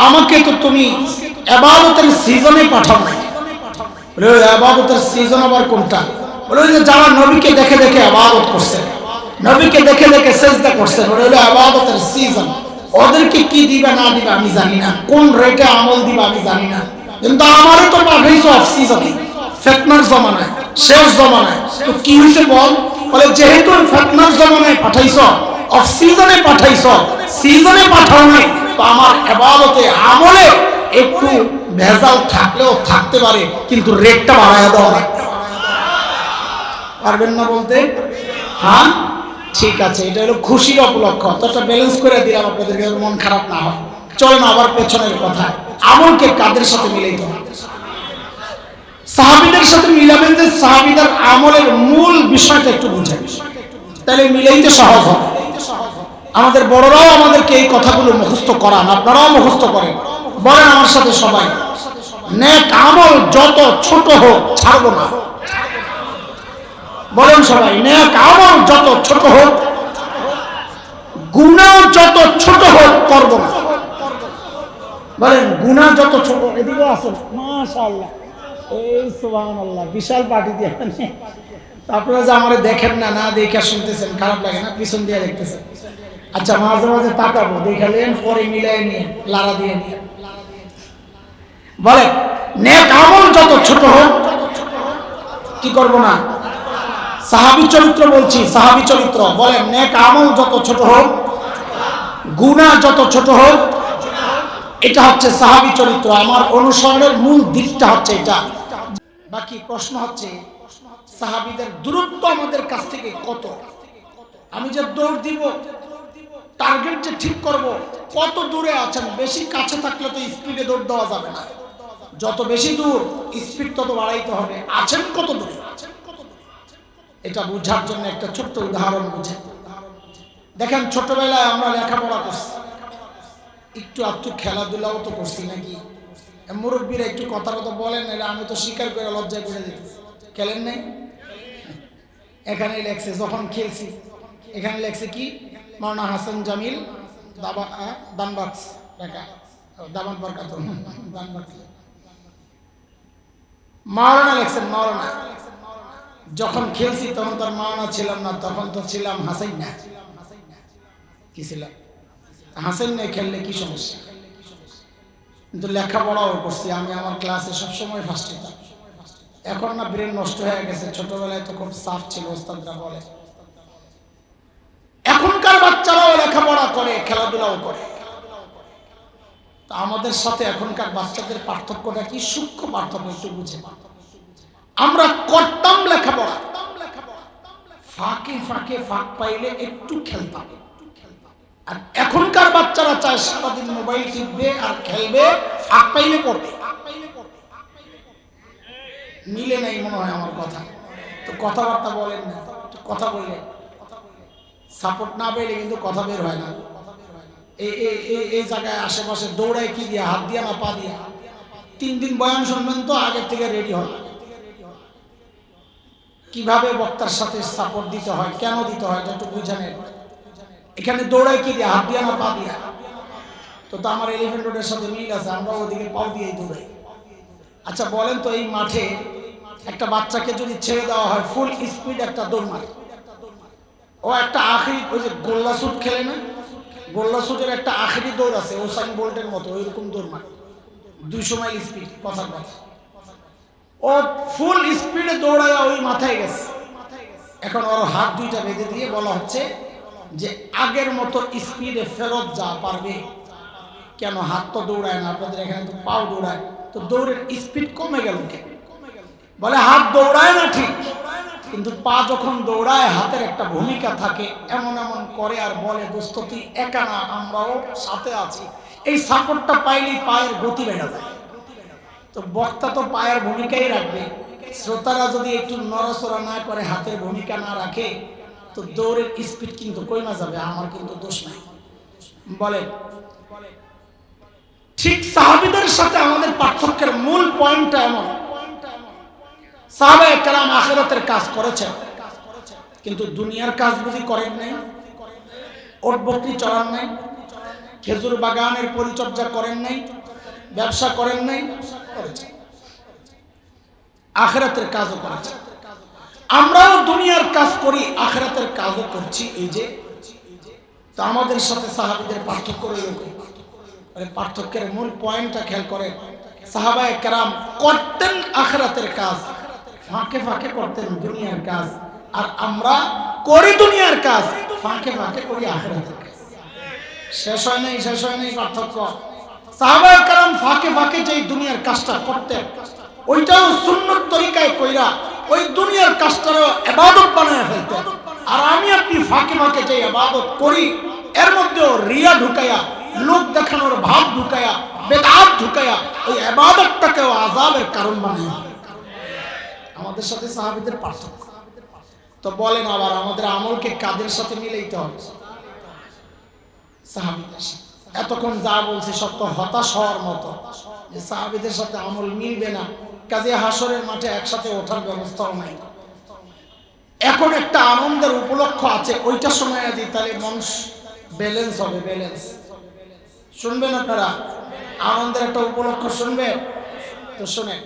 আমাকে তো তুমি ইবাদতের সিজনে পাঠাও নাই। বলে ইবাদতের সিজন আবার কোনটা? বলে যে যারা নবীকে দেখে দেখে ইবাদত করছে, নবীকে দেখে দেখে সিজদা করছে, বলে ইবাদতের সিজন। ওদেরকে কি দিবা না দিবা আমি জানি না, কোন রেটে আমল দিবা আমি জানি না, কিন্তু আমারও তো পাঠাইছো অফ সিজনে, ফিতনার জমানায়, শেষ জমানায়। তো কি হইছে বল? বলে যেহেতু ফিতনার জমানায় পাঠাইছো, অফ সিজনে পাঠাইছো, সিজনে পাঠাও নাই, তো আমার ইবাদতে আমলে একটু ভেজাল থাকলেও থাকতে পারে, কিন্তু রেটটা বাড়ায় দাও না। পারবেন না বলতে? হ্যাঁ ঠিক আছে, এটা হলো খুশির উপলক্ষ, অতটা ব্যালেন্স করে দিলাম আপনাদেরকে, মন খারাপ না হয়। চলেন আবার পেছনের কথা, আমলকে কাদের সাথে মিলাইতে হবে? সাহাবীদের সাথে মিলাবেন, যে সাহাবীদের আমলের মূল বিষয়টা একটু বুঝেন, তাহলে মিলাইতে সহজ হবে। আমাদের বড়রাও আমাদেরকে এই কথাগুলো মুখস্থ করান, আপনারাও মুখস্থ করেন। বলেন আমার সাথে সবাই, নেক আমল যত ছোট হোক ছাড়বো না। বলেন সবাই, নেক আমল যত ছোট হোক, গুনাহ যত ছোট হোক করব না। বলেন গুনাহ যত ছোট। এদিকে আসুন, মাশাআল্লাহ, এই সুবহানাল্লাহ, বিশাল পার্টি দিয়ে। আপনারা যে আমারে দেখেন না, না দেখে শুনতেছেন, খারাপ লাগে না? পিছন দিয়ে দেখতেছেন। আচ্ছা মাঝে মাঝে তাকাবো, দেখালেন, পরে মিলাই নিয়ে লাড়া দিয়ে নিয়ে। বলেন নেক আমল যত ছোট হোক কি করব না? সাহাবী চরিত্র বলছি, সাহাবী চরিত্র। বলেন নেক আমল যত ছোট হোক, গুনাহ যত ছোট হোক, এটা হচ্ছে সাহাবী চরিত্র। আমার অনুসরণের মূল দিকটা হচ্ছে এটা। বাকি প্রশ্ন হচ্ছে সাহাবীদের দূরত্ব আমাদের কাছ থেকে কত? আমি যে দৌড় দিব, টার্গেট যে ঠিক করব, কত দূরে আছেন? বেশি কাছে থাকলে তো স্পিডে দৌড় দেওয়া যাবে না, যত বেশি দূর স্পিড তত বাড়াইতে হবে। আছেন কত দূরে, এটা বোঝার জন্য একটা ছোট্ট উদাহরণ বুঝেন। দেখেন ছোটবেলায় আমরা লেখাপড়া করছি, একটু একটু খেলাধুলাও তো করছি নাকি? মুরব্বীরা একটু কথা কথা বলেন, এরা আমি তো স্বীকার করে লজ্জায় করে দিতেছি। খেলেন নাই? এখানে লেখছে যখন খেলছি, এখানে লেখছে কি, মাওলানা হাসান জামিল দানবাক্স ঢাকা, দামাত বরকাত দানবাক্স, মাওলানা লেখছেন। মাওলানা যখন খেলছি তখন তার মাওলানা ছিলাম না, তখন তো ছিলাম হাসাইন না। কি ছিলাম? হাসাইন না। খেললে কি সমস্যা? কিন্তু লেখাপড়াও করছি আমি, আমার ক্লাসে সবসময় ফার্স্ট হতাম। এখন না ব্রেন নষ্ট হয়ে গেছে, ছোটবেলায় তো খুব সাফ ছিল, ওস্তাদরা বলে। এখনকার বাচ্চারাও লেখাপড়া করে, খেলাধুলাও করে। তো আমাদের সাথে এখনকার বাচ্চাদের পার্থক্যটা কি? সূক্ষ্ম পার্থক্য, একটু বুঝে। আমরা করতাম লেখাপড়া, ফাঁকে ফাঁকে ফাঁক পাইলে একটু খেলতাম। আর এখনকার বাচ্চারা চায় সারাদিন মোবাইল টিপবে আর খেলবে, ফাঁক পাইলে পড়বে। মিলে নাই মনে হয় আমার কথা। তো কথাবার্তা বলেন না, কথা বললেন, সাপোর্ট না পেলে কিন্তু কথা বের হয় না। এই জায়গায় আশেপাশে দৌড়ায় কি দিয়া? হাত দিয়া না পা দিয়া? 3 দিন বয়ান শুনবেন তো আগের থেকে রেডি হয় কিভাবে বক্তার সাথে সাপোর্ট দিতে হয়, কেন দিতে হয়, এটা একটু বুঝে নেন। এখানে দৌড়ায় কি দিয়া? হাত দিয়া না পা দিয়া? তো আমার এলিফ্যান্ট রোডের সাথে মিল আছে, আমরা ওদিকে পাও দিয়েই দৌড়াই। আচ্ছা বলেন তো, এই মাঠে একটা বাচ্চাকে যদি ছেড়ে দেওয়া হয়, ফুল স্পিড একটা দৌড় মারে, ও একটা আখেরি, ওই যে গোল্লা শুট খেলে না, গোল্লা শুটের একটা আখেরি দৌড় আছে, উসাইন বোল্টের মতো ওইরকম দৌড় মারে, 200 মাইল স্পিড, কথার কথা। ও ফুল স্পিডে দৌড়ায় ওই মাথায় গেছে। এখন ওর হাত দুইটা বেঁধে দিয়ে বলা হচ্ছে যে আগের মতো স্পিডে ফেরত যা, পারবে? কেন? হাত তো দৌড়ায় না, আপনাদের এখানে তো পাও দৌড়ায়, তো দৌড়ের স্পিড কমে গেল কেন? বলে হাত দৌড়ায় না ঠিক, কিন্তু পা যখন দৌড়ায় হাতের একটা ভূমিকা থাকে, এমন এমন করে আর বলে দোস্ত তুই একা না, আমরাও সাথে আছি। এই সাপোর্টটা পাইলেই পায়ের গতি বেড়ে যায়। তো বক্তা তো পায়ের ভূমিকাই রাখবে, শ্রোতারা যদি একটু নড়াচড়া না করে, হাতের ভূমিকা না রাখে, তো দৌড়ের স্পিড কিন্তু কমে যাবে। আমার কিন্তু দোষ নাই। বলেন ঠিক সাহাবীদের সাথে আমাদের পার্থক্যের মূল পয়েন্টটা এমন, সাহাবায়ে কেরাম আখিরাতের কাজ করেছেন, কিন্তু দুনিয়ার কাজ বুঝি করেন নাই? ওট বকরি চলান নাই? খেজুর বাগানের পরিচর্যা করেন নাই, ব্যবসা করেন নাই, করেছেন। আখিরাতের কাজও করেছেন। আমরাও দুনিয়ার কাজ করি, আখিরাতের কাজও করছি। এই যে তো আমাদের সাথে সাহাবীদের পার্থক্য রইল। পার্থক্যের মূল পয়েন্টটা খেয়াল করেন। সাহাবায়ে কেরাম করতেন আখিরাতের কাজ, ফাঁকে ফাঁকে করতেন দুনিয়ার কাজ। আর আমরা করি দুনিয়ার কাজ, ফাঁকে ফাঁকে করি আখিরাতের কাজ। শেষ হয় নাই পার্থক্য। সাহাবায়ে কেরাম ফাঁকে ফাঁকে যেই দুনিয়ার কাজটা করতেন, ওইটাও সুন্নত তরিকায় কইরা ওই দুনিয়ার কাজটারও ইবাদত বানায় ফেলতেন। আর আমি আপনি ফাঁকে ফাঁকে যে ইবাদত করি, এর মধ্যেও রিয়া ঢুকায়া, লোক দেখানোর ভাব ঢুকায়া, বেদাত ঢুকায়া ওই ইবাদতটাকেও আযাবের কারণ বানায়। আমাদের সাথে সাহাবীদের পার্থক্য। তো বলেন আবার আমাদের আমলকে কাদের সাথে মিলাইতে হবে? সাহাবীদের সাথে। এতক্ষণ যা বলছি সব তো হতাশ হওয়ার মতো, যে সাহাবীদের সাথে আমল মিলবে না, কাজে হাসরের মাঠে একসাথে ওঠার ব্যবস্থাও নাই। এখন একটা আনন্দের উপলক্ষ আছে, ওইটা সময় দিই, তাহলে মন ব্যালেন্স হবে। ব্যালেন্স শুনবেন আপনারা? আনন্দের একটা উপলক্ষ শুনবেন তো শুনেন।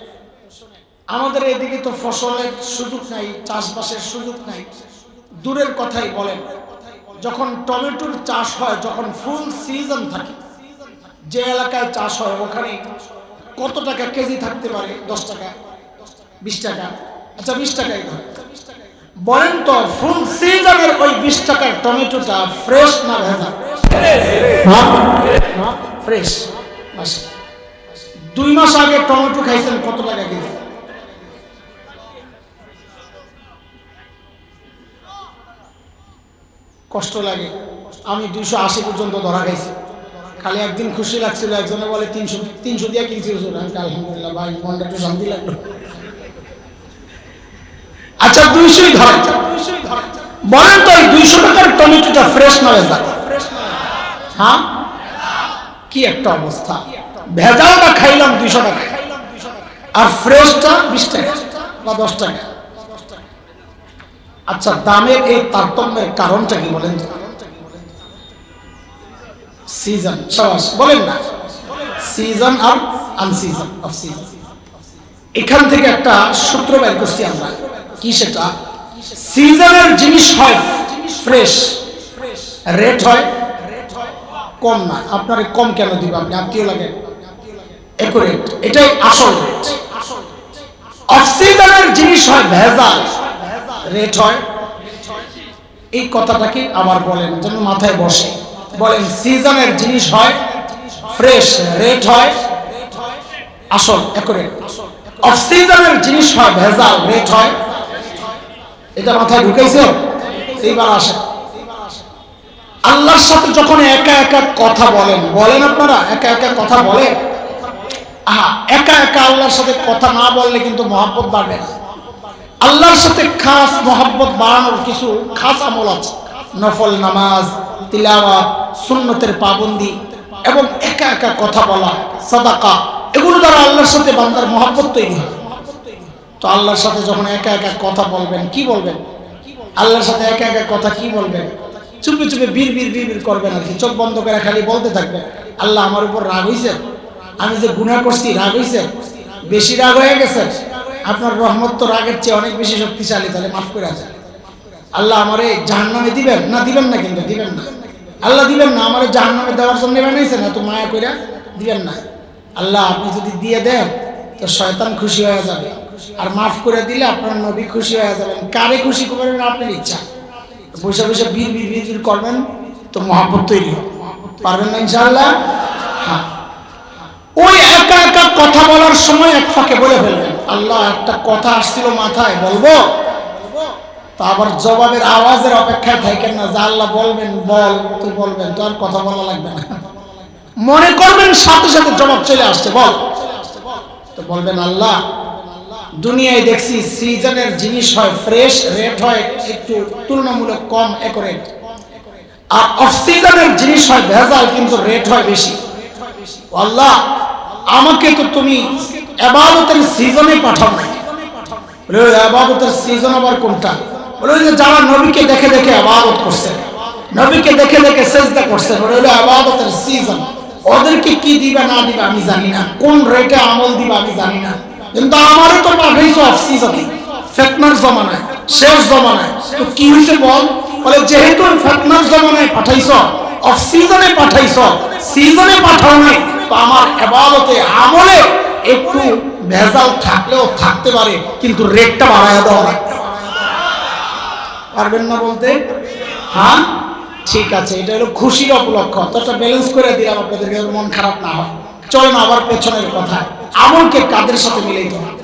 আমাদের এদিকে তো ফসলের সুযোগ নাই, চাষবাসের সুযোগ নাই, দূরের কথাই বলেন। যখন টমেটোর চাষ হয়, যখন ফুল সিজন থাকে, যে এলাকায় চাষ হয় ওখানে কত টাকা কেজি থাকতে পারে? 10 টাকা, 20 টাকা। আচ্ছা 20 টাকাই ধরে। বলেন তো ফুল সিজনের ওই 20 টাকার টমেটোটা ফ্রেশ না ভেজা? ফ্রেশ। 2 মাস আগে টমেটো খাইছেন, কত টাকা কেজি? কষ্ট লাগে। আমি 280 পর্যন্ত ধরা খাইছি। খালি একদিন খুশি লাগছিল, একজনে বলে 300 দিয়ে কিনছি হুজুর। আমি আলহামদুলিল্লাহ ভাই, মনটা একটু শান্তি লাগলো। আচ্ছা 200ই ধরে। বলেন তো এই 200 টাকার টমেটোটা ফ্রেশ না ভেজা? হ্যাঁ, কি একটা অবস্থা। ভেজালটা খাইলাম 200 টাকা, আর ফ্রেশটা 20 টাকা বা 10 টাকা। আচ্ছা দামের এই তারতম্যের কারণটা কি বলেন? সিজন। সবাস বলেন না, সিজন আর আনসিজন অফ সিজন। এখান থেকে একটা সূত্র বের করছি আমরা। কি সেটা? সিজনের জিনিস হয় ফ্রেশ, রেট হয় কম না। আপনারে কম কেন দিব? আপনি আত্মীয় লাগে, একুরেট, এটাই আসল রেট। অফ সিজনের জিনিস হয় ভেজাল, রেট হয়। এই কথাটাকে আবার বলেন যেন মাথায় বসে। বলেন সিজনের জিনিস হয় ফ্রেশ, রেট হয় আসল, একুরেট। অফ সিজনের জিনিস হয় ভেজাল, রেট হয়। এটা মাথায় ঢুকাইছে? এইবার আসেন, আল্লাহর সাথে যখন একা একা কথা বলেন আপনারা একা একা কথা বলেন? একা একা আল্লাহর সাথে কথা না বললে কিন্তু মহব্বত বাড়বে না। আল্লাহর সাথে খাস মহব্বত বাড়ানোর কিছু খাস আমল আছে। নফল নামাজ, তিলাওয়াত, সুন্নতের পাবন্দি এবং একা একা কথা বলা, সাদাকা, এগুলো দ্বারা আল্লাহর সাথে বান্দার মহব্বত তৈরি হয়। তো আল্লাহর সাথে যখন একা একা কথা বলবেন, কি বলবেন? আল্লাহর সাথে একা একা কথা কি বলবেন? চুপে চুপে বিড় বিড় বিড় বিড় করবেন আর কি। চোখ বন্ধ করে খালি বলতে থাকবেন, আল্লাহ আমার উপর রাগ হয়েছে, আমি যে গুনাহ করছি রাগ হয়েছে, বেশি রাগ হয়ে গেছে, আপনার রহমত তো রাগের চেয়ে অনেক বেশি শক্তিশালী, তাহলে মাফ করে আছে। আল্লাহ আমারে জাহান্নামে দিবেন না? দিবেন না, কিন্তু দিবেন না। আল্লাহ দিবেন না, আমারে জাহান্নামে দেওয়ার জন্য বানাইছেন, এত মায়া করে দিবেন না। আল্লাহ আপনি যদি দিয়ে দেন তো শয়তান খুশি হয়ে যাবে, আর মাফ করে দিলে আপনার নবী খুশি হয়ে যাবেন। কারে খুশি করবেন আপনার ইচ্ছা। বসে বসে বিড় বিড় বিড় বিড় করবেন তো মহব্বত তৈরি হবে। পারবেন না ইনশাআল্লাহ? হ্যাঁ। ওই একা একা কথা বলার সময় এক ফাঁকে বলে ফেলবেন, আল্লাহ একটা কথা আসছিল মাথায়, বলবো? তো আবার জবাবের আওয়াজের অপেক্ষায় থাকেন না, যা আল্লাহ বলবেন বল, তো বলবেন, তো আর কথা বলা লাগবে না। মনে করবেন সাথে সাথে জবাব চলে আসছে, বল। তো বলবেন, আল্লাহ দুনিয়ায় দেখছি সিজনের জিনিস হয় ফ্রেশ, রেট হয় একটু তুলনামূলক কম, একুরেট। আর অফ সিজনের জিনিস হয় ভেজাল, কিন্তু রেট হয় বেশি। আল্লাহ আমাকে তো তুমি ইবাদতের সিজনে পাঠাও নাই। বলে ইবাদতের সিজন আবার কোনটা? বলে যে যারা নবীকে দেখে দেখে ইবাদত করছে, নবীকে দেখে দেখে সেজদা করছেন। ওটা হলো ইবাদতের সিজন। ওদেরকে কি দিবা না দিবা আমি জানি না, কোন রেটে আমল দিবা আমি জানি না, কিন্তু আমারও তো পাঠাইছো অফ সিজনে, ফিতনার জমানায়, শেষ জমানায়। তো কি হইছে বল? বলে যেহেতু ফিতনার জমানায় পাঠাইছো, অফ সিজনে পাঠাইছো, সিজনে পাঠাও নাই, তো আমার ইবাদতে আমলে একটু ভেজাল থাকলেও থাকতে পারে, কিন্তু রেটটা বাড়ায় দাও না। পারবেন না বলতে? হ্যাঁ ঠিক আছে, এটা হলো খুশির উপলক্ষ। তো একটা ব্যালেন্স করে দিলাম আপনাদেরকে, মন খারাপ না হয়। চলেন আবার পেছনের কথা, আমলকে কাদের সাথে মিলাইতে হবে?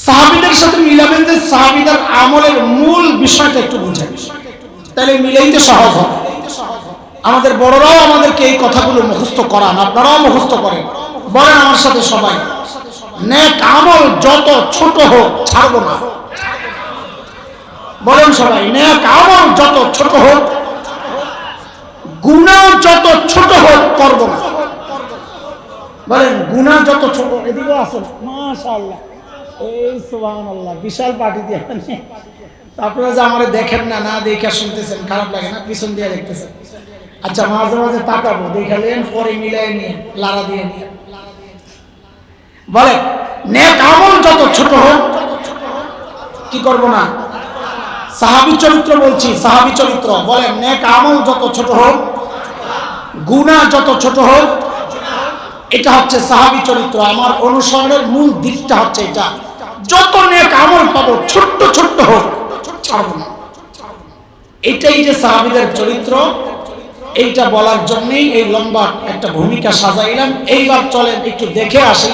সাহাবীদের সাথে মিলাবেন, যে সাহাবীদের আমলের মূল বিষয়টা একটু বুঝেন, তাহলে মিলাইতে সহজ হবে। আমাদের বড়রাও আমাদেরকে এই কথাগুলো মুখস্থ করান, আপনারাও মুখস্থ করেন। বলেন আমার সাথে সবাই, নেক আমল যত ছোট হোক ছাড়বো না। বলেন সবাই, নেক আমল যত ছোট হোক, গুনাহ যত ছোট হোক করব না। বলেন গুনাহ যত ছোট। এদিকে আসুন, মাশাআল্লাহ, এই সুবহানাল্লাহ, বিশাল পার্টি দিয়ে। আপনারা যে আমারে দেখেন না, না দেখে শুনতেছেন, খারাপ লাগে না? পিছন দিয়ে দেখতেছেন। আচ্ছা মাঝে মাঝে তাকাবো, দেখালেন, পরে মিলাই নিয়ে লারা দিয়ে নিয়ে। বলেন নেক আমল যত ছোট হোক কি করব না? সাহাবী চরিত্র বলছি, সাহাবী চরিত্র। বলেন নেক আমল যত ছোট হোক, গুনাহ যত ছোট হোক, এটা হচ্ছে সাহাবী চরিত্র। আমার অনুসরণের মূল দিকটা হচ্ছে এটা, যত নেক আমল পাবো ছোট্ট ছোট্ট হোক ছাড়বো না। এটাই যে সাহাবীদের চরিত্র, এইটা বলার জন্যই এই লম্বা একটা ভূমিকা সাজাইলাম। এইবার চলেন একটু দেখে আসি